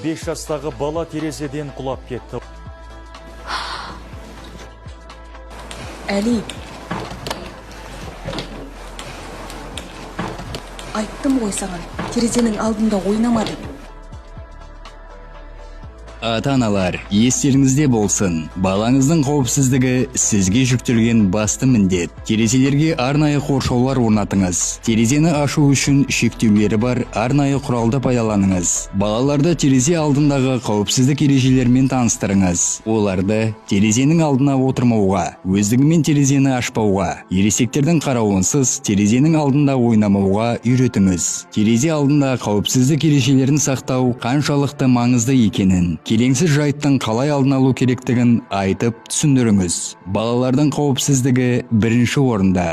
5 жастағы бала терезеден құлап кетті. Әли, айттым ғой саған, терезенің алдында ойнама деп. Ата-аналар, естеріңізде болсын, балаңыздың қауіпсіздігі сізге жүктелген басты міндет. Терезелерге арнайы қоршаулар орнатыңыз. Терезені ашу үшін шектеулері бар арнайы құралды пайдаланыңыз. Балаларды терезе алдындағы қауіпсіздік ережелерімен таныстырыңыз. Оларды терезенің алдына отырмауға, өздігімен терезені ашпауға, ересектердің қарауынсыз терезенің алдында ойнамауға үйретіңіз. Терезе алдында қауіпсіздік ережелерін сақтау қаншалықты маңызды екенін, келеңсіз жайттың қалай алдын алу керектігін айтып түсіндіріңіз. Балалардың қауіпсіздігі бірінші орында.